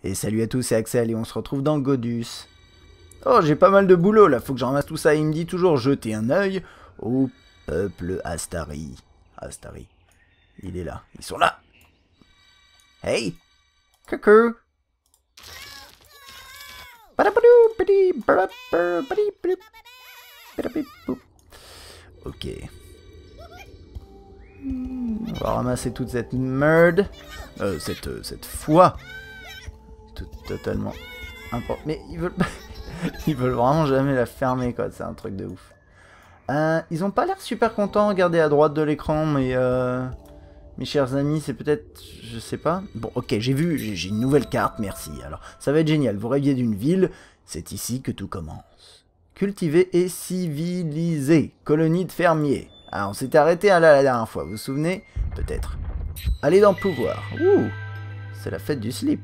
Et salut à tous, c'est Axel et on se retrouve dans Godus. Oh, j'ai pas mal de boulot là, faut que je ramasse tout ça. Il me dit toujours jeter un œil au peuple Astari. Astari. Il est là, ils sont là. Hey! Coucou! Ok. On va ramasser toute cette merde. Cette foi. Totalement important. Mais ils veulent... ils veulent vraiment jamais la fermer, quoi. C'est un truc de ouf. Ils ont pas l'air super contents. Regardez à droite de l'écran, mais... mes chers amis, c'est peut-être... Je sais pas. Bon, ok, j'ai une nouvelle carte, merci. Alors, ça va être génial. Vous rêviez d'une ville, c'est ici que tout commence. Cultiver et civiliser. Colonie de fermiers. Ah, on s'était arrêté là la dernière fois, vous vous souvenez? Peut-être. Allez dans le pouvoir. Ouh, c'est la fête du slip.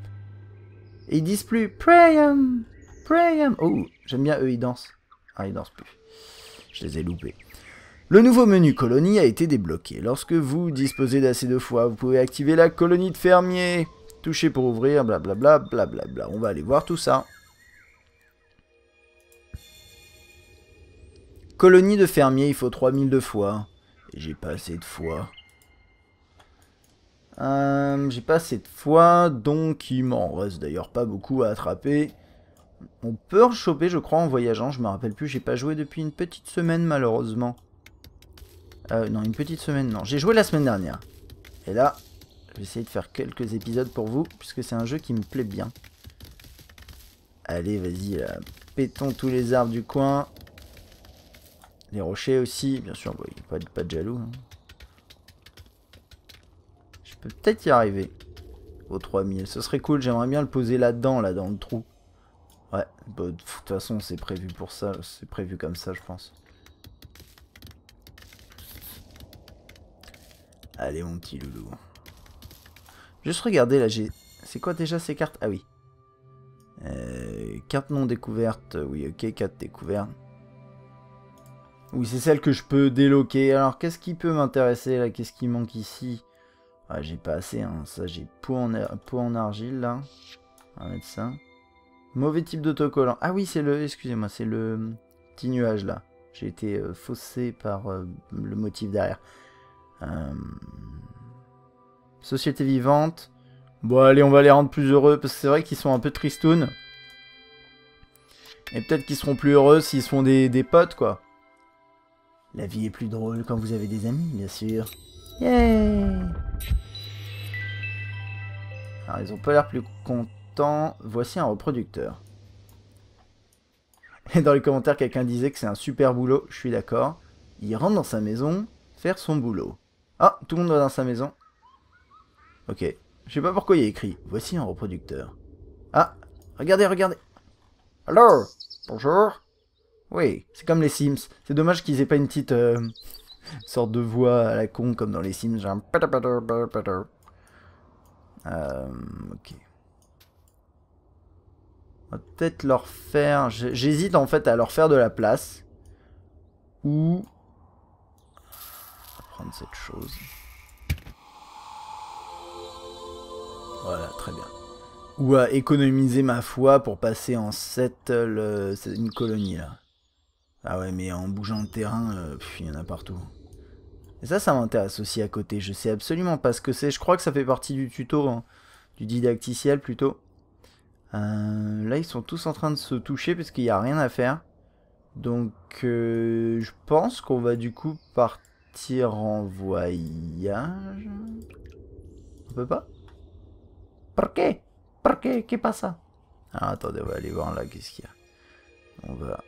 Et ils disent plus Prayam, Prayam. Oh, j'aime bien eux, ils dansent. Ah, ils dansent plus. Je les ai loupés. Le nouveau menu colonie a été débloqué. Lorsque vous disposez d'assez de foi, vous pouvez activer la colonie de fermiers. Toucher pour ouvrir, blablabla, blablabla. On va aller voir tout ça. Colonie de fermiers, il faut 3000 de foi. Et j'ai pas assez de foi. J'ai pas assez de foi, donc il m'en reste d'ailleurs pas beaucoup à attraper. On peut en choper, je crois, en voyageant. Je me rappelle plus, j'ai pas joué depuis une petite semaine, malheureusement. Non, une petite semaine, non. J'ai joué la semaine dernière. Et là, je vais essayer de faire quelques épisodes pour vous, puisque c'est un jeu qui me plaît bien. Allez, vas-y, là. Pétons tous les arbres du coin. Les rochers aussi, bien sûr, bah, pas de jaloux. Hein. Je peux peut-être y arriver. Au 3000, ce serait cool, j'aimerais bien le poser là-dedans, là, dans le trou. Ouais, bah, de toute façon, c'est prévu pour ça, c'est prévu comme ça, je pense. Allez, mon petit loulou. Juste regarder, là, j'ai... C'est quoi déjà ces cartes? Ah oui. Carte non découverte, oui, ok, 4 découvertes. Oui, c'est celle que je peux déloquer. Alors, qu'est-ce qui peut m'intéresser, là? Qu'est-ce qui manque ici? Ah, j'ai pas assez, hein. Ça, j'ai peau en argile, là. On va mettre ça. Mauvais type d'autocollant. Ah oui, c'est le... Excusez-moi, c'est le petit nuage, là. J'ai été faussé par le motif derrière. Société vivante. Bon, allez, on va les rendre plus heureux, parce que c'est vrai qu'ils sont un peu tristounes. Et peut-être qu'ils seront plus heureux s'ils se font des potes, quoi. La vie est plus drôle quand vous avez des amis, bien sûr. Yeah! Alors, ils ont pas l'air plus contents. Voici un reproducteur. Et dans les commentaires, quelqu'un disait que c'est un super boulot. Je suis d'accord. Il rentre dans sa maison, faire son boulot. Ah, tout le monde va dans sa maison. Ok. Je sais pas pourquoi il y a écrit. Voici un reproducteur. Ah, regardez, regardez. Alors, bonjour. Oui, c'est comme les Sims. C'est dommage qu'ils aient pas une petite sorte de voix à la con comme dans les Sims. Genre... ok. On va peut-être leur faire... J'hésite en fait à leur faire de la place. Ou... On va prendre cette chose. Voilà, très bien. Ou à économiser ma foi pour passer en 7 une colonie là. Ah ouais, mais en bougeant le terrain, il y en a partout. Et ça m'intéresse aussi à côté. Je sais absolument pas ce que c'est. Je crois que ça fait partie du tuto, hein, du didacticiel plutôt. Là, ils sont tous en train de se toucher parce qu'il n'y a rien à faire. Donc, je pense qu'on va du coup partir en voyage. On peut pas? Pourquoi? Pourquoi? Qu'est-ce pas ça? Ah, attendez, on va aller voir là, qu'est-ce qu'il y a. On va...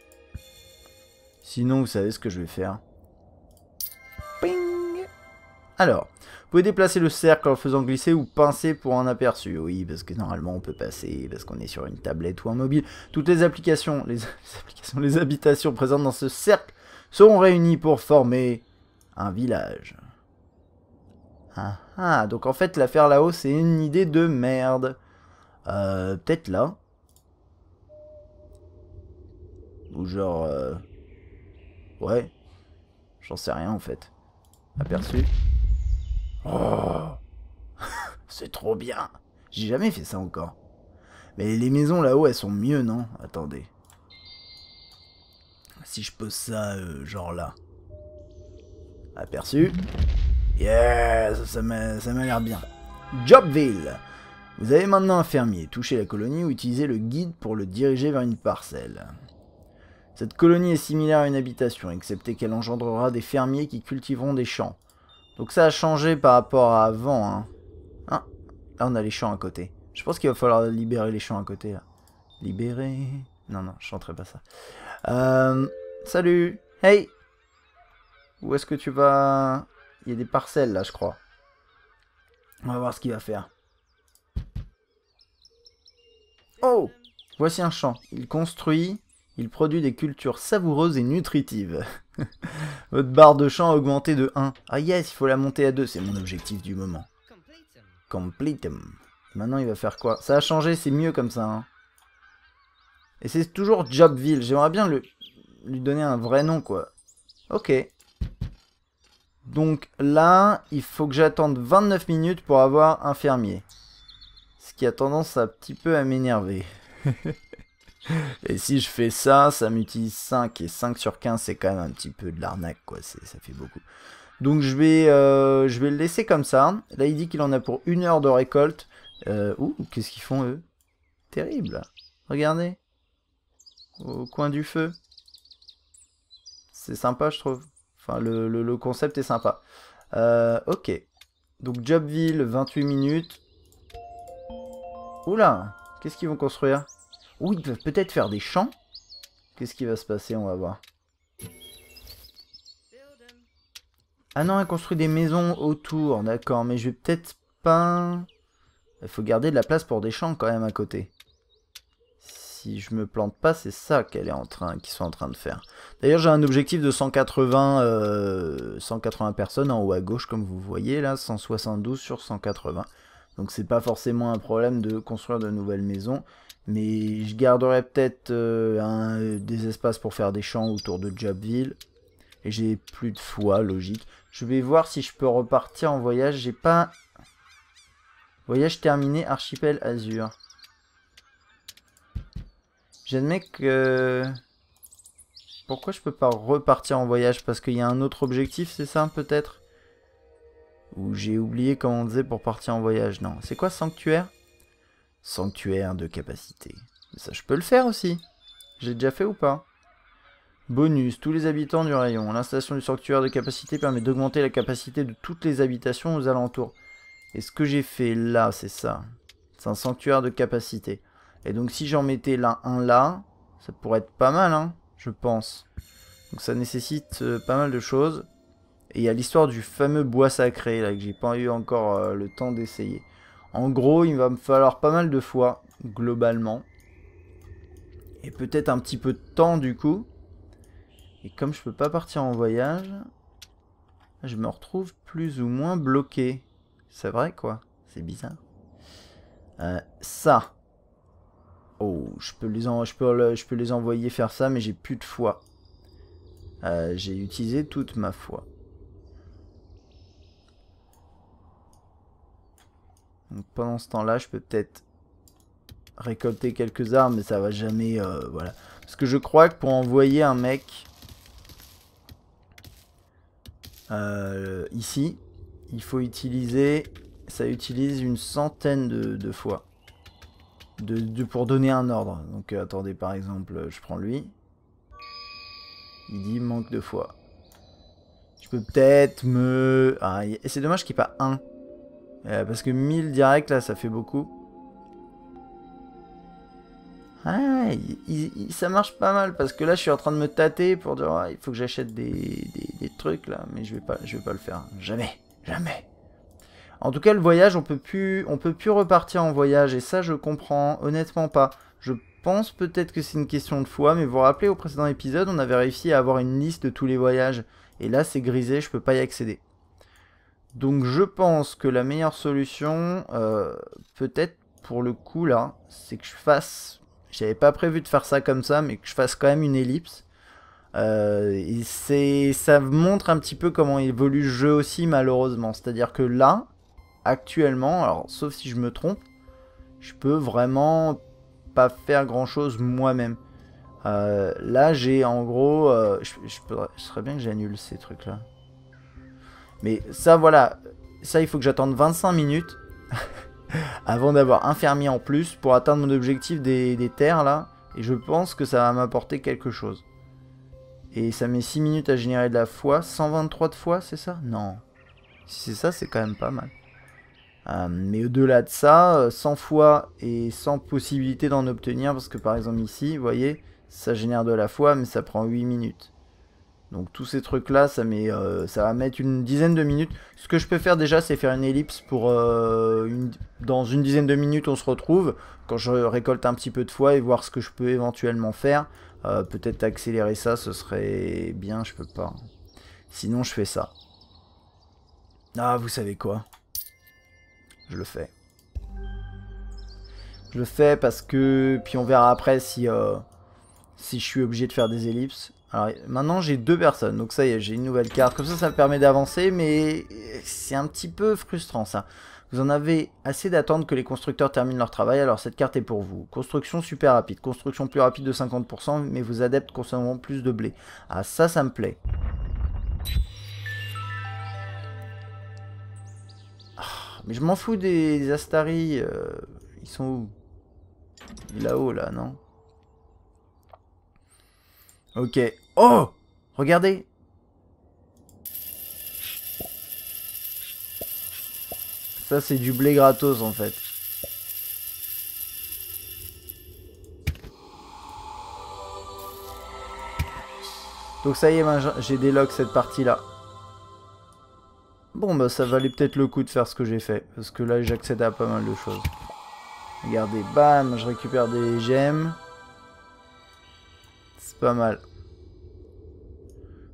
Sinon, vous savez ce que je vais faire. Ping! Alors, vous pouvez déplacer le cercle en le faisant glisser ou pincer pour un aperçu. Oui, parce que normalement on peut passer, parce qu'on est sur une tablette ou un mobile. Toutes les applications, les habitations présentes dans ce cercle seront réunies pour former un village. Ah ah, donc en fait l'affaire là-haut c'est une idée de merde. Peut-être là. Ou genre... Ouais. J'en sais rien en fait. Aperçu. Oh, c'est trop bien. J'ai jamais fait ça encore. Mais les maisons là-haut, elles sont mieux, non? Attendez. Si je pose ça, genre là. Aperçu. Yes, ça m'a l'air bien. Jobville. Vous avez maintenant un fermier. Touchez la colonie ou utilisez le guide pour le diriger vers une parcelle. Cette colonie est similaire à une habitation, excepté qu'elle engendrera des fermiers qui cultiveront des champs. Donc ça a changé par rapport à avant. Hein. Ah, là on a les champs à côté. Je pense qu'il va falloir libérer les champs à côté là. Libérer... Non, non, je chanterai pas ça. Salut. Hey. Où est-ce que tu vas? Il y a des parcelles là, je crois. On va voir ce qu'il va faire. Oh! Voici un champ. Il construit... Il produit des cultures savoureuses et nutritives. Votre barre de champ a augmenté de 1. Ah yes, il faut la monter à 2, c'est mon objectif du moment. Complete 'em. Maintenant, il va faire quoi? Ça a changé, c'est mieux comme ça. Hein. Et c'est toujours Jobville. J'aimerais bien lui donner un vrai nom, quoi. Ok. Donc là, il faut que j'attende 29 minutes pour avoir un fermier. Ce qui a tendance un petit peu à m'énerver. Et si je fais ça, ça m'utilise 5. Et 5 sur 15, c'est quand même un petit peu de l'arnaque, quoi. Ça fait beaucoup. Donc je vais le laisser comme ça. Là, il dit qu'il en a pour 1 heure de récolte. Ouh, qu'est-ce qu'ils font, eux? Terrible. Regardez. Au coin du feu. C'est sympa, je trouve. Enfin, le concept est sympa. Ok. Donc Jobville, 28 minutes. Oula, qu'est-ce qu'ils vont construire? Ou ils peuvent peut-être faire des champs. Qu'est-ce qui va se passer? On va voir. Ah non, elle construit des maisons autour. D'accord, mais je vais peut-être pas... Il faut garder de la place pour des champs quand même à côté. Si je me plante pas, c'est ça qu'ils sont en train de faire. D'ailleurs, j'ai un objectif de 180 personnes en haut à gauche, comme vous voyez là, 172 sur 180. Donc c'est pas forcément un problème de construire de nouvelles maisons. Mais je garderai peut-être des espaces pour faire des champs autour de Jobville. Et j'ai plus de foi, logique. Je vais voir si je peux repartir en voyage. J'ai pas... Voyage terminé, Archipel Azur. J'admets que... Pourquoi je peux pas repartir en voyage? Parce qu'il y a un autre objectif, c'est ça, peut-être? Ou j'ai oublié comment on disait pour partir en voyage. Non, c'est quoi, sanctuaire? Sanctuaire de capacité. Ça, je peux le faire aussi. J'ai déjà fait ou pas? Bonus, tous les habitants du rayon. L'installation du sanctuaire de capacité permet d'augmenter la capacité de toutes les habitations aux alentours. Et ce que j'ai fait là, c'est ça. C'est un sanctuaire de capacité. Et donc si j'en mettais là, un là, ça pourrait être pas mal, hein, je pense. Donc ça nécessite pas mal de choses. Et il y a l'histoire du fameux bois sacré, là, que j'ai pas eu encore le temps d'essayer. En gros, il va me falloir pas mal de fois, globalement. Et peut-être un petit peu de temps, du coup. Et comme je peux pas partir en voyage, je me retrouve plus ou moins bloqué. C'est vrai, quoi. C'est bizarre. Ça. Oh, je peux les envoyer faire ça, mais j'ai plus de foi. J'ai utilisé toute ma foi. Donc pendant ce temps-là, je peux peut-être récolter quelques arbres, mais ça va jamais... voilà. Parce que je crois que pour envoyer un mec... ici, il faut utiliser... Ça utilise une centaine de fois. Pour donner un ordre. Donc attendez, par exemple, je prends lui. Il dit manque de foi. Je peux peut-être me... Ah, c'est dommage qu'il n'y ait pas un. Parce que 1000 direct, là, ça fait beaucoup. Ah, ça marche pas mal. Parce que là, je suis en train de me tâter pour dire... Ah, il faut que j'achète des trucs, là. Mais je vais pas le faire. Jamais. Jamais. En tout cas, le voyage, on peut plus repartir en voyage. Et ça, je comprends honnêtement pas. Je pense peut-être que c'est une question de foi. Mais vous vous rappelez, au précédent épisode, on avait réussi à avoir une liste de tous les voyages. Et là, c'est grisé, je peux pas y accéder. Donc je pense que la meilleure solution, peut-être pour le coup là, c'est que je fasse... J'avais pas prévu de faire ça comme ça, mais que je fasse quand même une ellipse. Et ça montre un petit peu comment évolue le jeu aussi, malheureusement. C'est-à-dire que là, actuellement, alors sauf si je me trompe, je peux vraiment pas faire grand chose moi-même. Là, j'ai en gros... je serais bien que j'annule ces trucs-là. Mais ça, voilà. Ça, il faut que j'attende 25 minutes avant d'avoir un fermier en plus pour atteindre mon objectif des terres, là. Et je pense que ça va m'apporter quelque chose. Et ça met 6 minutes à générer de la foi. 123 de foi, c'est ça? Non. Si c'est ça, c'est quand même pas mal. Mais au-delà de ça, sans foi et sans possibilité d'en obtenir, parce que par exemple ici, vous voyez, ça génère de la foi, mais ça prend 8 minutes. Donc tous ces trucs-là, ça va mettre une dizaine de minutes. Ce que je peux faire déjà, c'est faire une ellipse pour... dans une dizaine de minutes, on se retrouve, quand je récolte un petit peu de foi, et voir ce que je peux éventuellement faire. Peut-être accélérer ça, ce serait bien, je peux pas. Sinon, je fais ça. Ah, vous savez quoi? Je le fais. Je le fais parce que... Puis on verra après si je suis obligé de faire des ellipses. Alors maintenant j'ai 2 personnes, donc ça y est, j'ai une nouvelle carte. Comme ça me permet d'avancer, mais c'est un petit peu frustrant ça. Vous en avez assez d'attendre que les constructeurs terminent leur travail, alors cette carte est pour vous. Construction super rapide, construction plus rapide de 50%, mais vos adeptes consommeront plus de blé. Ah ça me plaît. Mais je m'en fous des Astari. Ils sont où? Là-haut, là, non? Ok. Oh! Regardez! Ça, c'est du blé gratos, en fait. Donc ça y est, j'ai délock cette partie-là. Bon, bah ça valait peut-être le coup de faire ce que j'ai fait. Parce que là, j'accède à pas mal de choses. Regardez, bam, je récupère des gemmes. C'est pas mal.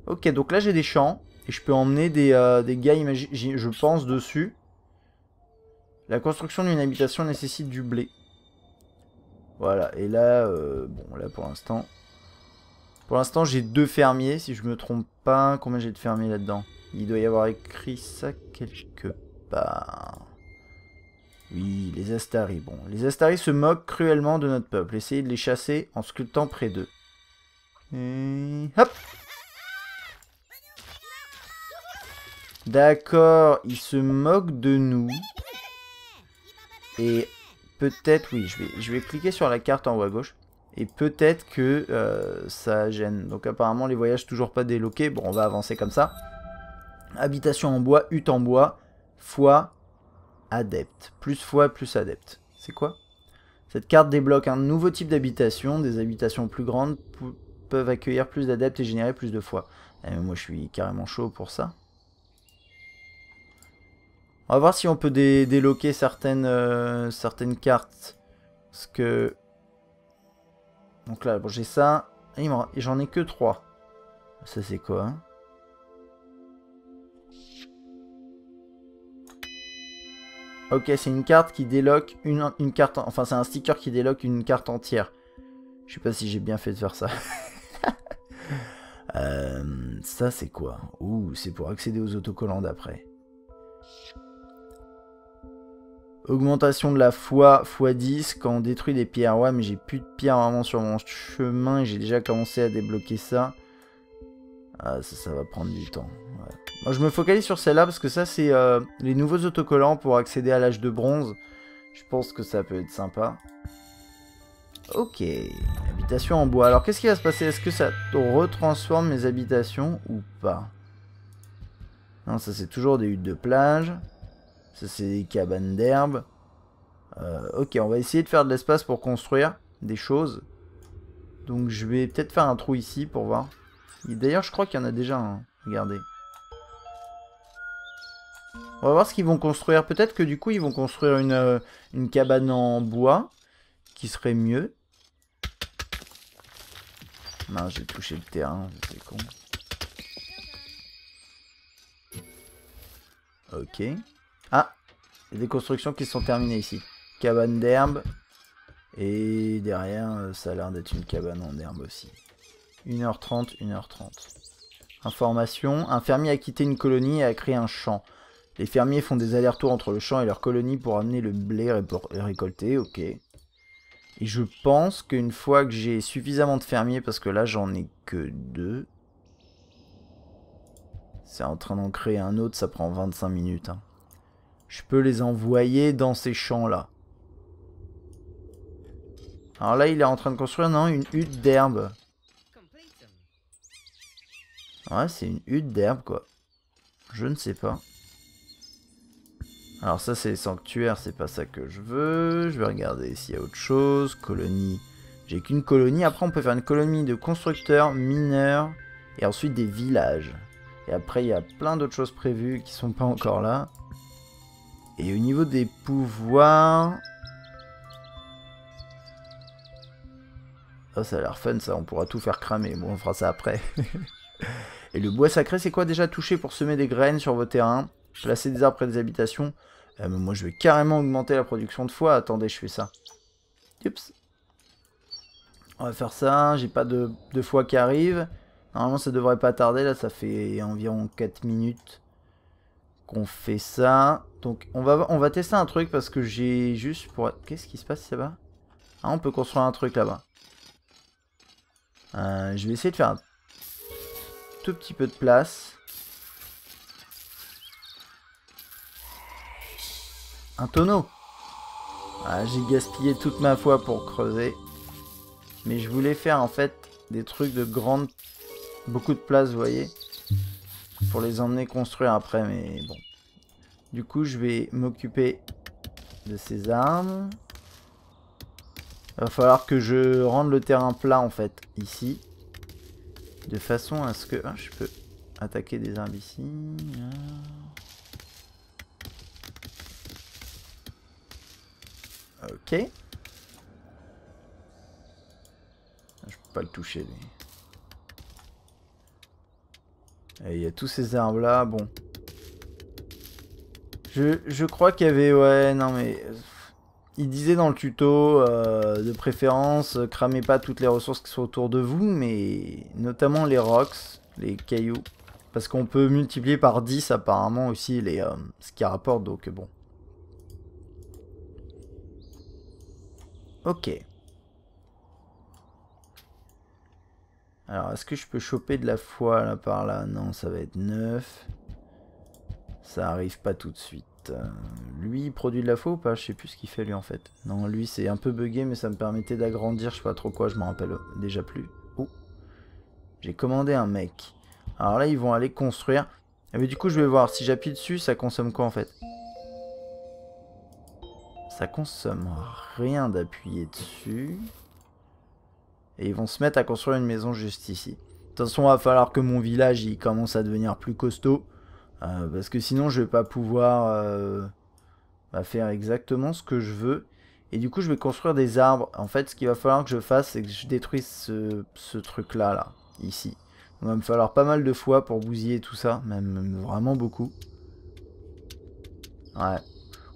Ok, donc là, j'ai des champs. Et je peux emmener des gars, je pense, dessus. La construction d'une habitation nécessite du blé. Voilà, et là, bon, là, pour l'instant... Pour l'instant, j'ai 2 fermiers, si je me trompe pas. Combien j'ai de fermiers là-dedans? Il doit y avoir écrit ça quelque part. Oui, les Astari. Bon, les Astari se moquent cruellement de notre peuple. Essayez de les chasser en sculptant près d'eux. Et... hop! D'accord, ils se moquent de nous. Et peut-être, oui, je vais cliquer sur la carte en haut à gauche. Et peut-être que ça gêne. Donc apparemment, les voyages toujours pas débloqués. Bon, on va avancer comme ça. Habitation en bois, hutte en bois, foi, adepte. Plus foi, plus adepte. C'est quoi? Cette carte débloque un nouveau type d'habitation. Des habitations plus grandes peuvent accueillir plus d'adeptes et générer plus de foi. Moi, je suis carrément chaud pour ça. On va voir si on peut déloquer certaines cartes. Parce que... Donc là, bon, j'ai ça. Et j'en ai que 3. Ça, c'est quoi, hein? Ok, c'est une carte qui déloque une carte... Enfin, c'est un sticker qui déloque une carte entière. Je sais pas si j'ai bien fait de faire ça. Ça, c'est quoi? Ouh, c'est pour accéder aux autocollants d'après. Augmentation de la foi, x10 quand on détruit des pierres. Ouais, mais j'ai plus de pierres vraiment sur mon chemin et j'ai déjà commencé à débloquer ça. Ah, ça va prendre du temps. Ouais. Moi, je me focalise sur celle-là parce que ça, c'est les nouveaux autocollants pour accéder à l'âge de bronze. Je pense que ça peut être sympa. Ok, habitation en bois. Alors, qu'est-ce qui va se passer? Est-ce que ça retransforme mes habitations ou pas? Non, ça, c'est toujours des huttes de plage. Ça, c'est des cabanes d'herbe. Ok, on va essayer de faire de l'espace pour construire des choses. Donc, je vais peut-être faire un trou ici pour voir. D'ailleurs, je crois qu'il y en a déjà un. Regardez. On va voir ce qu'ils vont construire. Peut-être que du coup, ils vont construire une cabane en bois. Qui serait mieux. Non, j'ai touché le terrain. C'est con. Ok. Ah, il y a des constructions qui sont terminées ici. Cabane d'herbe. Et derrière, ça a l'air d'être une cabane en herbe aussi. 1h30, 1h30. Information. Un fermier a quitté une colonie et a créé un champ. Les fermiers font des allers-retours entre le champ et leur colonie pour amener le blé récolté. Ok. Et je pense qu'une fois que j'ai suffisamment de fermiers, parce que là j'en ai que 2. C'est en train d'en créer un autre, ça prend 25 minutes. Hein. Je peux les envoyer dans ces champs-là. Alors là, il est en train de construire, non, une hutte d'herbe. Ouais, c'est une hutte d'herbe, quoi. Je ne sais pas. Alors ça, c'est les sanctuaires, c'est pas ça que je veux. Je vais regarder s'il y a autre chose. Colonie. J'ai qu'une colonie. Après, on peut faire une colonie de constructeurs, mineurs, et ensuite des villages. Et après, il y a plein d'autres choses prévues qui sont pas encore là. Et au niveau des pouvoirs... Oh, ça a l'air fun, ça. On pourra tout faire cramer. Bon, on fera ça après. Et le bois sacré, c'est quoi déjà? Toucher pour semer des graines sur vos terrains. Placer des arbres près des habitations. Mais moi, je vais carrément augmenter la production de foie. Attendez, je fais ça. Oups. On va faire ça. J'ai pas de foie qui arrive. Normalement, ça devrait pas tarder. Là, ça fait environ 4 minutes qu'on fait ça. Donc, on va tester un truc parce que j'ai juste pour... Qu'est-ce qui se passe là-bas? Ah, on peut construire un truc là-bas. Je vais essayer de faire un tout petit peu de place. Un tonneau. Ah, j'ai gaspillé toute ma foi pour creuser. Mais je voulais faire en fait des trucs de grande... Beaucoup de place, vous voyez. Pour les emmener construire après, mais bon. Du coup, je vais m'occuper de ces armes. Il va falloir que je rende le terrain plat en fait, ici. De façon à ce que... Ah, je peux attaquer des arbres ici. Ok. Je peux pas le toucher lui. Et il y a tous ces arbres là, bon. Je crois qu'il y avait... Ouais, non mais... Il disait dans le tuto, de préférence, cramez pas toutes les ressources qui sont autour de vous, mais notamment les rocks, les cailloux. Parce qu'on peut multiplier par 10 apparemment aussi les, ce qui rapporte, donc bon. Ok. Alors, est-ce que je peux choper de la foi là par là? Non, ça va être 9. Ça arrive pas tout de suite. Lui, il produit de la faux ou pas? Je sais plus ce qu'il fait lui en fait. Non, lui c'est un peu bugué mais ça me permettait d'agrandir, je sais pas trop quoi, je m'en rappelle déjà plus. Oh, j'ai commandé un mec. Alors là ils vont aller construire. Et mais du coup je vais voir, si j'appuie dessus ça consomme quoi en fait? Ça consomme rien d'appuyer dessus. Et ils vont se mettre à construire une maison juste ici. De toute façon il va falloir que mon village il commence à devenir plus costaud. Parce que sinon je vais pas pouvoir faire exactement ce que je veux. Et du coup je vais construire des arbres. En fait ce qu'il va falloir que je fasse c'est que je détruise ce truc là, ici. Donc, il va me falloir pas mal de fois pour bousiller tout ça. Même vraiment beaucoup. Ouais.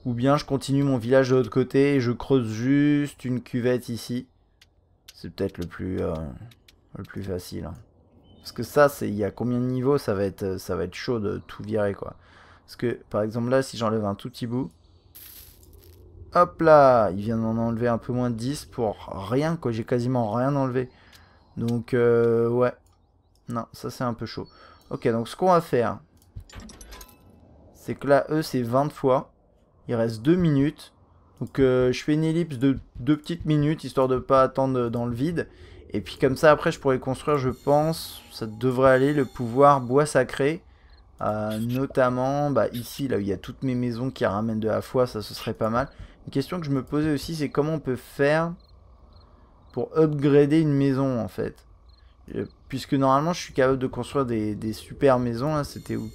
Ou bien je continue mon village de l'autre côté et je creuse juste une cuvette ici. C'est peut-être le plus facile. Hein. Parce que ça, il y a combien de niveaux, ça va être chaud de tout virer, quoi. Parce que, par exemple, là, si j'enlève un tout petit bout... Hop là! Il vient d'en enlever un peu moins de 10 pour rien, quoi. J'ai quasiment rien enlevé. Donc, ouais. Non, ça, c'est un peu chaud. Ok, donc ce qu'on va faire... C'est que là, eux, c'est 20 fois. Il reste 2 minutes. Donc, je fais une ellipse de 2 petites minutes, histoire de pas attendre dans le vide. Et puis comme ça, après, je pourrais construire, je pense, ça devrait aller, le pouvoir bois sacré. Notamment, ici, là où il y a toutes mes maisons qui ramènent de la foi, ça, ce serait pas mal. Une question que je me posais aussi, c'est comment on peut faire pour upgrader une maison, en fait. Puisque normalement, je suis capable de construire des super maisons, là, c'était où?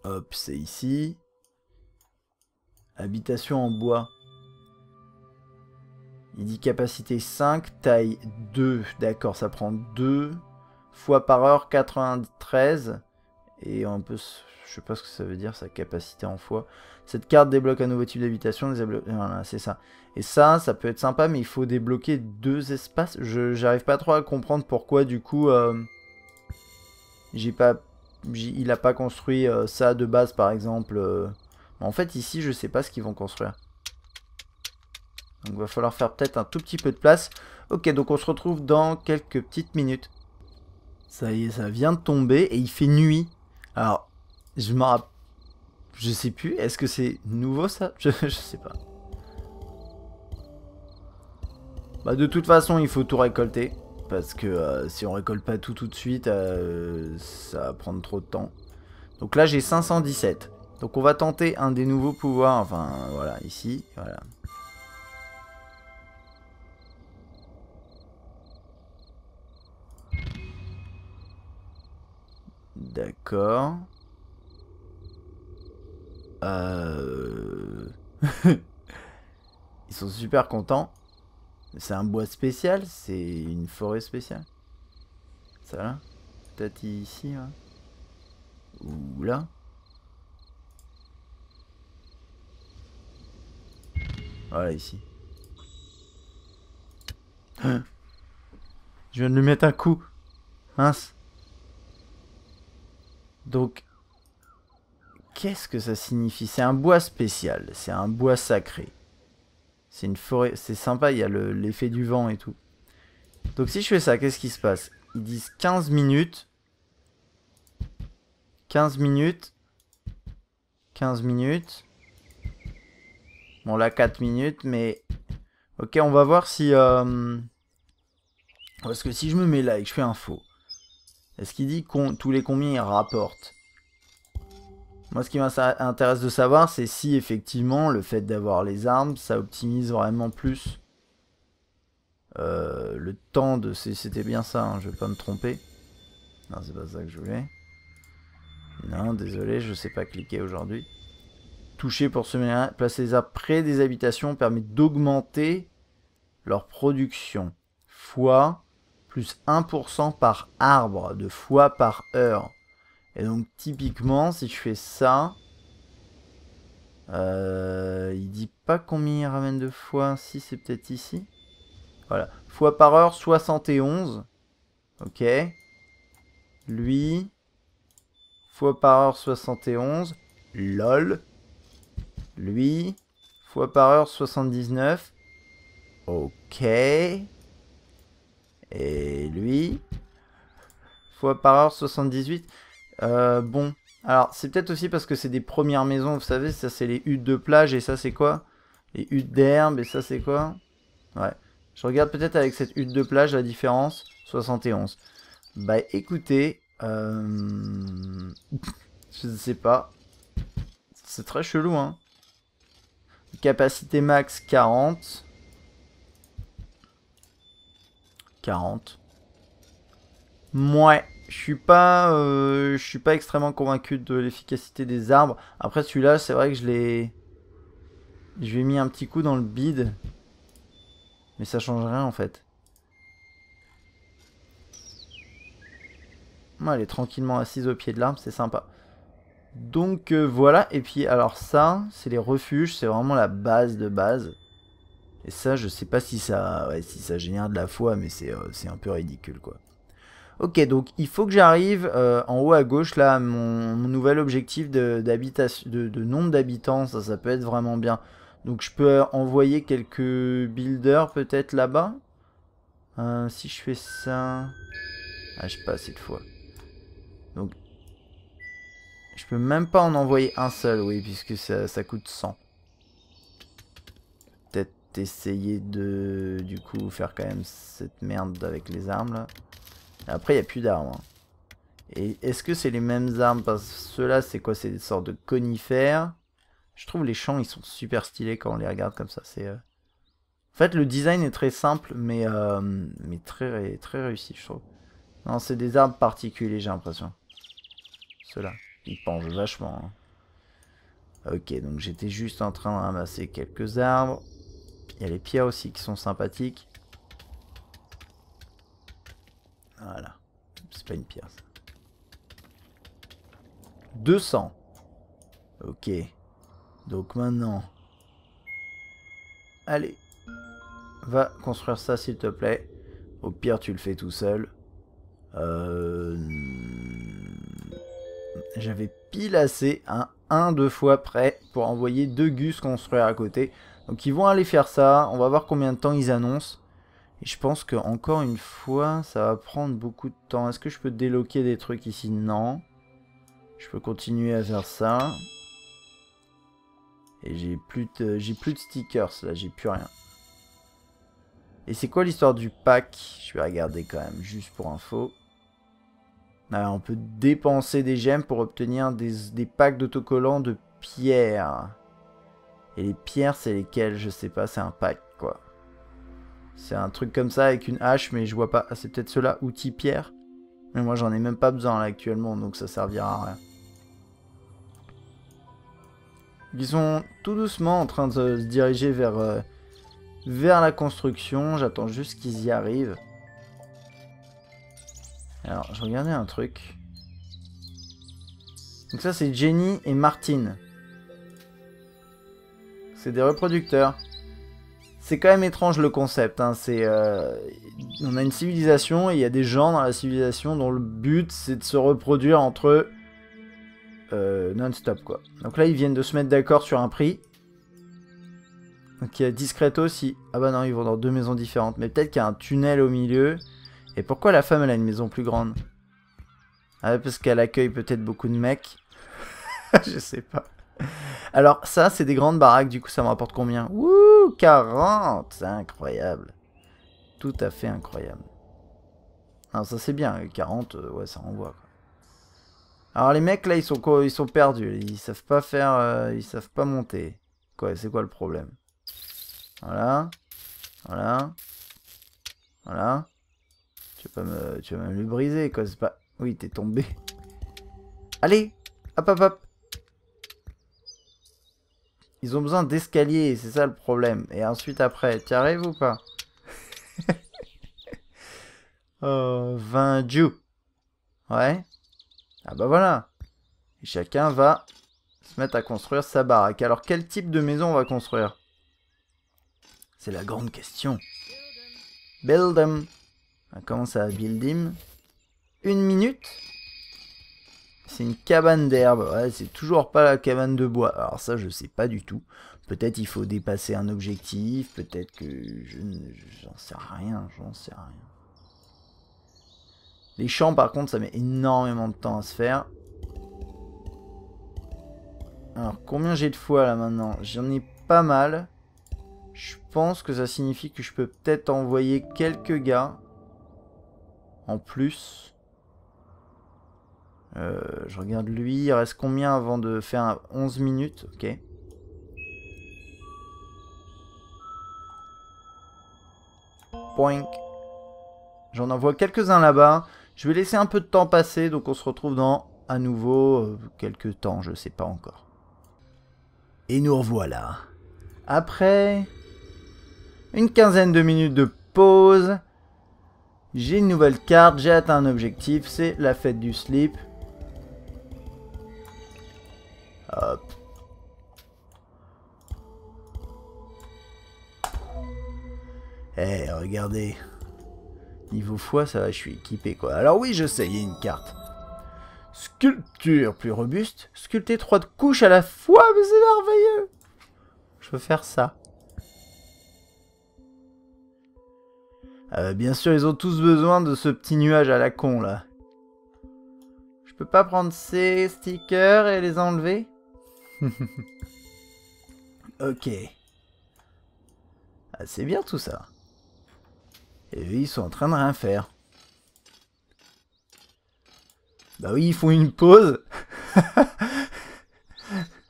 Hop, c'est ici. Habitation en bois. Il dit capacité 5, taille 2. D'accord, ça prend 2 fois par heure 93. Et on peut... Je sais pas ce que ça veut dire, sa capacité en fois. Cette carte débloque un nouveau type d'habitation. Voilà, c'est ça. Et ça peut être sympa, mais il faut débloquer 2 espaces. J'arrive pas trop à comprendre pourquoi, du coup... il a pas construit ça de base, par exemple. En fait, ici, je sais pas ce qu'ils vont construire. Donc va falloir faire peut-être un tout petit peu de place. Ok, donc on se retrouve dans quelques petites minutes. Ça y est, ça vient de tomber et il fait nuit. Alors, je me rappelle... Je sais plus, est-ce que c'est nouveau ça? Je sais pas. Bah de toute façon, il faut tout récolter. Parce que si on récolte pas tout de suite, ça va prendre trop de temps. Donc là, j'ai 517. Donc on va tenter un des nouveaux pouvoirs. Enfin, voilà, ici. Voilà. D'accord. Ils sont super contents. C'est un bois spécial, c'est une forêt spéciale. Ça là? Peut-être ici, hein? Ou là? Voilà, ici. Je viens de lui mettre un coup. Mince. Donc, qu'est-ce que ça signifie? C'est un bois spécial, c'est un bois sacré. C'est une forêt, c'est sympa, il y a l'effet du vent et tout. Donc si je fais ça, qu'est-ce qui se passe? Ils disent 15 minutes. 15 minutes. 15 minutes. Bon là 4 minutes, mais... Ok, on va voir si... Parce que si je me mets là et que je fais un faux, est-ce qu'il dit tous les combien il rapporte? Moi, ce qui m'intéresse de savoir, c'est si effectivement le fait d'avoir les armes, ça optimise vraiment plus le temps de... C'était bien ça, hein, je vais pas me tromper. Non, c'est pas ça que je voulais. Non, désolé, je sais pas cliquer aujourd'hui. Toucher pour semer, placer les arbres près des habitations permet d'augmenter leur production. Fois plus 1% par arbre de fois par heure. Et donc typiquement, si je fais ça, il dit pas combien il ramène de fois. Si c'est peut-être ici. Voilà. Fois par heure, 71. Ok. Lui. Fois par heure, 71. LOL. Lui. Fois par heure, 79. Ok. Et lui. Fois par heure, 78. Bon. Alors, c'est peut-être aussi parce que c'est des premières maisons, vous savez, ça c'est les huttes de plage, et ça c'est quoi? Les huttes d'herbe, et ça c'est quoi? Ouais. Je regarde peut-être avec cette hutte de plage la différence. 71. Bah écoutez, je ne sais pas. C'est très chelou, hein. Capacité max 40. 40. Mouais. Je suis pas extrêmement convaincu de l'efficacité des arbres. Après celui-là, c'est vrai que je lui ai mis un petit coup dans le bide. Mais ça change rien en fait. Elle est tranquillement assise au pied de l'arbre, c'est sympa. Donc voilà, et puis alors ça, c'est les refuges, c'est vraiment la base de base. Et ça, je sais pas si ça, ouais, si ça génère de la foi, mais c'est un peu ridicule quoi. Ok, donc il faut que j'arrive en haut à gauche, là, mon nouvel objectif de nombre d'habitants, ça peut être vraiment bien. Donc je peux envoyer quelques builders peut-être là-bas. Si je fais ça... Ah, je sais pas cette fois. Donc, je peux même pas en envoyer un seul, oui, puisque ça coûte 100. Peut-être essayer de, du coup, faire quand même cette merde avec les armes, là. Après, il n'y a plus d'armes. Hein. Et est-ce que c'est les mêmes armes? Parce que ceux-là, c'est quoi? C'est des sortes de conifères. Je trouve les champs, ils sont super stylés quand on les regarde comme ça. C'est... En fait, le design est très simple, mais très, très réussi, je trouve. Non, c'est des arbres particuliers, j'ai l'impression. Ceux-là, ils penchent vachement. Hein. Ok, donc j'étais juste en train de ramasser quelques arbres. Il y a les pierres aussi qui sont sympathiques. Voilà. C'est pas une pierre, ça. 200. Ok. Donc maintenant... Allez. Va construire ça, s'il te plaît. Au pire, tu le fais tout seul. J'avais pile assez, hein, 1-2 fois prêt pour envoyer 2 gus construire à côté. Donc ils vont aller faire ça. On va voir combien de temps ils annoncent. Et je pense que encore une fois, ça va prendre beaucoup de temps. Est-ce que je peux déloquer des trucs ici? Non. Je peux continuer à faire ça. Et j'ai plus de stickers là, j'ai plus rien. Et c'est quoi l'histoire du pack? Je vais regarder quand même, juste pour info. Alors, on peut dépenser des gemmes pour obtenir des packs d'autocollants de pierres. Et les pierres, c'est lesquelles? Je sais pas, c'est un pack quoi. C'est un truc comme ça avec une hache, mais je vois pas. Ah, c'est peut-être ceux-là, outils pierre. Mais moi, j'en ai même pas besoin là actuellement, donc ça servira à rien. Ils sont tout doucement en train de se diriger vers la construction. J'attends juste qu'ils y arrivent. Alors, je regardais un truc. Donc ça, c'est Jenny et Martine. C'est des reproducteurs. C'est quand même étrange le concept. Hein. On a une civilisation et il y a des gens dans la civilisation dont le but, c'est de se reproduire entre eux non-stop, quoi. Donc là, ils viennent de se mettre d'accord sur un prix. Donc il y a discreto si... Ah bah non, ils vont dans deux maisons différentes. Mais peut-être qu'il y a un tunnel au milieu. Et pourquoi la femme, elle a une maison plus grande? Ah, parce qu'elle accueille peut-être beaucoup de mecs. Je sais pas. Alors ça, c'est des grandes baraques. Du coup, ça me rapporte combien? Wouh, 40. C'est incroyable. Tout à fait incroyable. Non, ça c'est bien. 40, ouais, ça renvoie, quoi. Alors les mecs là ils sont perdus, ils savent pas faire, ils savent pas monter. Quoi, c'est quoi le problème? Voilà, voilà, voilà. Tu vas me le briser quoi, c'est pas... Oui, t'es tombé. Allez, hop hop hop. Ils ont besoin d'escaliers, c'est ça le problème. Et ensuite après, tu arrives ou pas? Oh, 20 Jew. Ouais. Ah bah voilà. Et chacun va se mettre à construire sa baraque. Alors quel type de maison on va construire? C'est la grande question. Build them. On commence à build him. 1 minute. C'est une cabane d'herbe. Ouais, c'est toujours pas la cabane de bois. Alors ça, je sais pas du tout. Peut-être il faut dépasser un objectif. Peut-être que j'en sais rien. J'en sais rien. Les champs, par contre, ça met énormément de temps à se faire. Alors, combien j'ai de fois, là, maintenant? J'en ai pas mal. Je pense que ça signifie que je peux peut-être envoyer quelques gars. En plus. Je regarde lui. Il reste combien avant de faire 11 minutes? Ok. Poink. J'en envoie quelques-uns là-bas. Je vais laisser un peu de temps passer, donc on se retrouve dans, à nouveau, quelques temps, je sais pas encore. Et nous revoilà. Après une quinzaine de minutes de pause, j'ai une nouvelle carte, j'ai atteint un objectif, c'est la fête du slip. Hop. Eh, regardez. Niveau foi, ça va, je suis équipé, quoi. Alors oui, je sais, il y a une carte. Sculpture plus robuste. Sculpter 3 couches à la fois, mais c'est merveilleux. Je veux faire ça. Bien sûr, ils ont tous besoin de ce petit nuage à la con, là. Je peux pas prendre ces stickers et les enlever? Ok. Ah, c'est bien tout ça. Et eux, ils sont en train de rien faire. Bah oui, ils font une pause.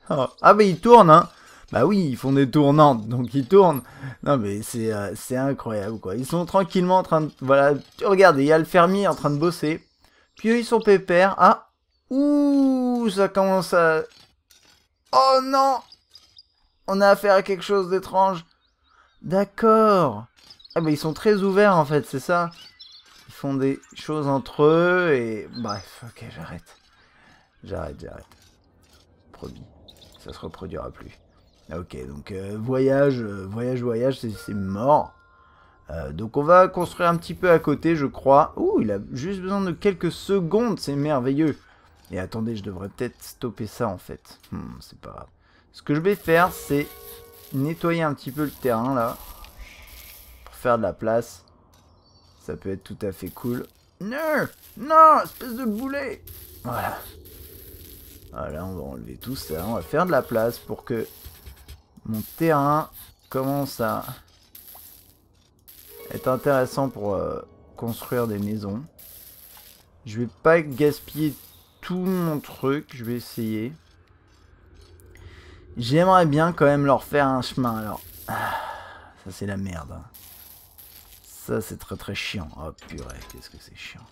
Oh. Ah bah ils tournent, hein. Bah oui, ils font des tournantes, donc ils tournent. Non mais c'est incroyable, quoi. Ils sont tranquillement en train de... Voilà, regardez, il y a le fermier en train de bosser. Puis eux, ils sont pépères. Ah. Ouh, ça commence à... Oh non. On a affaire à quelque chose d'étrange. D'accord. Ah bah ils sont très ouverts en fait, c'est ça. Ils font des choses entre eux et... Bref, ok, j'arrête. J'arrête. Promis. Ça se reproduira plus. Ok, donc voyage, c'est mort. Donc on va construire un petit peu à côté, je crois. Ouh, il a juste besoin de quelques secondes, c'est merveilleux. Et attendez, je devrais peut-être stopper ça en fait. C'est pas grave. Ce que je vais faire, c'est nettoyer un petit peu le terrain là. Pour faire de la place. Ça peut être tout à fait cool. Non! Non! Espèce de boulet! Voilà. Voilà, on va enlever tout ça. On va faire de la place pour que mon terrain commence à être intéressant pour construire des maisons. Je vais pas gaspiller tout mon truc. Je vais essayer. J'aimerais bien quand même leur faire un chemin. Alors, ça c'est la merde. Ça c'est très très chiant. Oh purée, qu'est-ce que c'est chiant.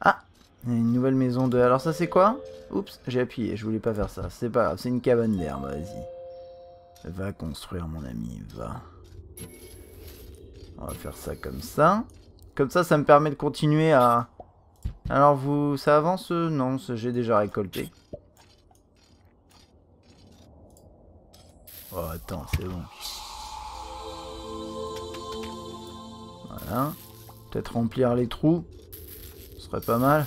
Ah, il y a une nouvelle maison de... Alors ça c'est quoi? Oups, j'ai appuyé, je voulais pas faire ça. C'est pas grave, c'est une cabane d'herbe, vas-y. Va construire mon ami, va. On va faire ça comme ça. Comme ça me permet de continuer à... Alors vous... ça avance? Non, j'ai déjà récolté. Oh attends, c'est bon. Voilà. Peut-être remplir les trous. Ce serait pas mal.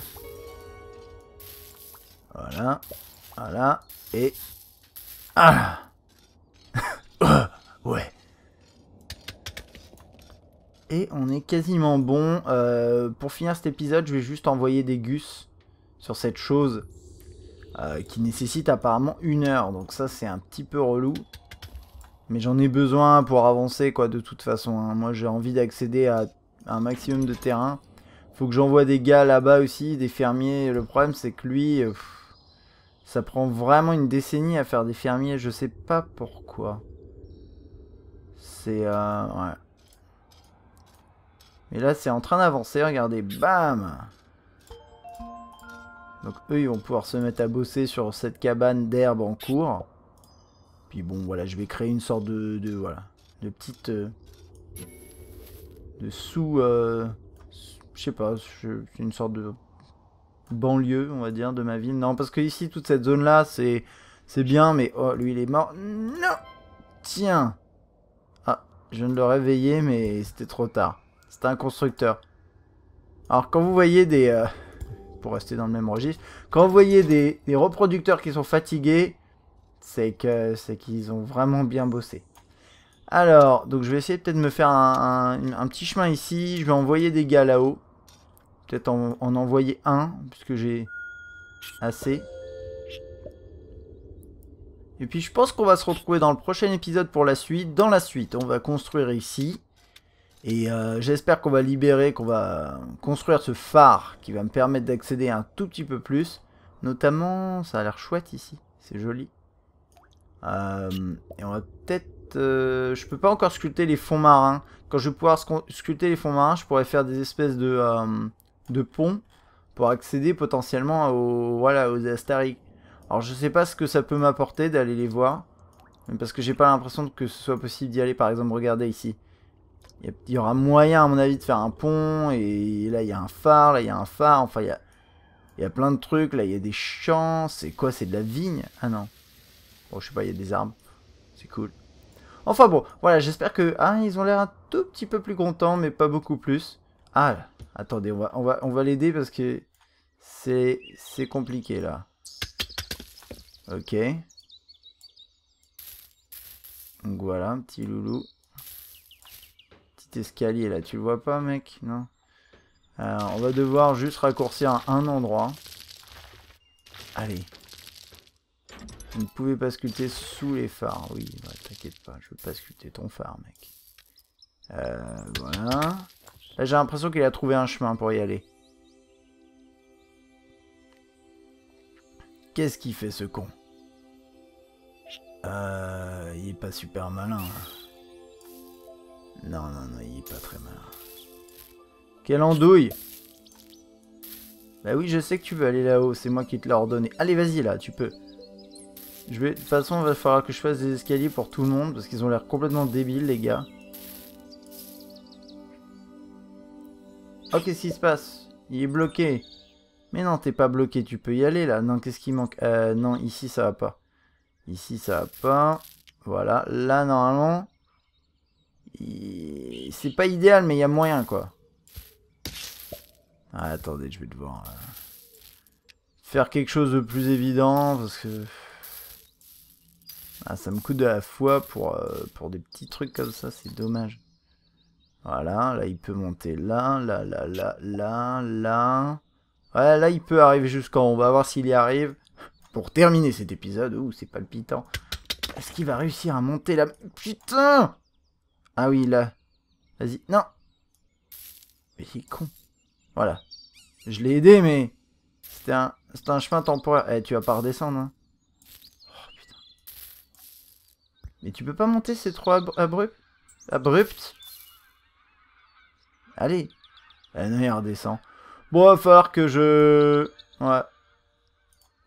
Voilà. Voilà. Et... Ah. Ouais. Et on est quasiment bon. Pour finir cet épisode, je vais juste envoyer des gus sur cette chose qui nécessite apparemment 1 heure. Donc ça, c'est un petit peu relou. Mais j'en ai besoin pour avancer, quoi, de toute façon. Hein. Moi, j'ai envie d'accéder à un maximum de terrain. Faut que j'envoie des gars là-bas aussi, des fermiers. Le problème, c'est que lui, ça prend vraiment une décennie à faire des fermiers. Je sais pas pourquoi. C'est... ouais. Et là, c'est en train d'avancer. Regardez, bam! Donc, eux, ils vont pouvoir se mettre à bosser sur cette cabane d'herbe en cours. Puis bon, voilà, je vais créer une sorte voilà, de petite... de sous... je sais pas, une sorte de banlieue, on va dire, de ma ville. Non, parce que ici, toute cette zone-là, c'est bien, mais... Oh, lui, il est mort. Non! Tiens! Ah, je viens de le réveiller, mais c'était trop tard. C'était un constructeur. Alors, quand vous voyez des... pour rester dans le même registre, quand vous voyez des reproducteurs qui sont fatigués, c'est qu'ils ont vraiment bien bossé. Alors, donc je vais essayer peut-être de me faire un petit chemin ici. Je vais envoyer des gars là-haut. Peut-être en envoyer un, puisque j'ai assez. Et puis je pense qu'on va se retrouver dans le prochain épisode pour la suite. Dans la suite, on va construire ici. Et j'espère qu'on va libérer, qu'on va construire ce phare qui va me permettre d'accéder un tout petit peu plus. Notamment, ça a l'air chouette ici. C'est joli. Et on va peut-être... je peux pas encore sculpter les fonds marins. Quand je vais pouvoir sculpter les fonds marins, je pourrais faire des espèces de ponts pour accéder potentiellement voilà, aux Astariques. Alors je sais pas ce que ça peut m'apporter d'aller les voir. Parce que j'ai pas l'impression que ce soit possible d'y aller. Par exemple, regardez ici. Il y aura moyen à mon avis de faire un pont. Et là il y a un phare, là il y a un phare. Enfin il y a plein de trucs. Là il y a des champs. C'est quoi? C'est de la vigne? Ah non. Bon, je sais pas, il y a des arbres. C'est cool. Enfin bon, voilà, j'espère que... Ah, ils ont l'air un tout petit peu plus contents, mais pas beaucoup plus. Ah, attendez, on va l'aider parce que c'est compliqué, là. Ok. Donc voilà, un petit loulou. Petit escalier, là, tu le vois pas, mec? Non. Alors, on va devoir juste raccourcir un endroit. Allez. Vous ne pouvez pas sculpter sous les phares. Oui, bah, t'inquiète pas, je veux pas sculpter ton phare, mec. Voilà. Là, j'ai l'impression qu'il a trouvé un chemin pour y aller. Qu'est-ce qu'il fait, ce con? Il est pas super malin. Non, non, non, il est pas très malin. Quelle andouille! Bah oui, je sais que tu veux aller là-haut, c'est moi qui te l'ai ordonné. Allez, vas-y, là, tu peux. De toute façon, il va falloir que je fasse des escaliers pour tout le monde, parce qu'ils ont l'air complètement débiles, les gars. Oh, qu'est-ce qui se passe? Il est bloqué. Mais non, t'es pas bloqué, tu peux y aller, là. Non, qu'est-ce qui manque? Non, ici, ça va pas. Ici, ça va pas. Voilà, là, normalement... C'est pas idéal, mais il y a moyen, quoi. Ah, attendez, je vais devoir... faire quelque chose de plus évident, parce que... Ah, ça me coûte de la foi pour des petits trucs comme ça, c'est dommage. Voilà, là il peut monter là, là, là, là, là, là. Ouais, là il peut arriver jusqu'en haut, on va voir s'il y arrive. Pour terminer cet épisode, ouh, c'est palpitant. Est-ce qu'il va réussir à monter là? Putain! Ah oui, là. Vas-y, non! Mais il est con. Voilà. Je l'ai aidé, mais... C'était un chemin temporaire. Eh, tu vas pas redescendre, hein. Oh, putain. Mais tu peux pas monter, c'est trop abrupt. Allez. Ah non, il redescend. Bon, va falloir que je... Ouais.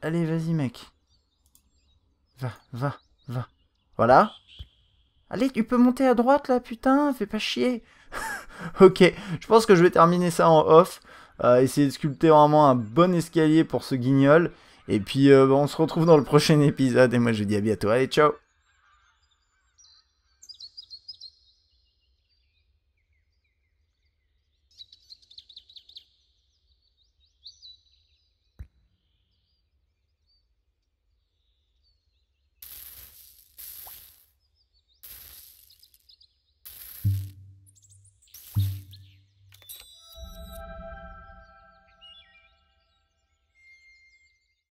Allez, vas-y, mec. Va. Voilà. Allez, tu peux monter à droite, là, putain. Fais pas chier. Ok, je pense que je vais terminer ça en off. Essayer de sculpter vraiment un bon escalier pour ce guignol. Et puis, on se retrouve dans le prochain épisode. Et moi, je vous dis à bientôt. Allez, ciao.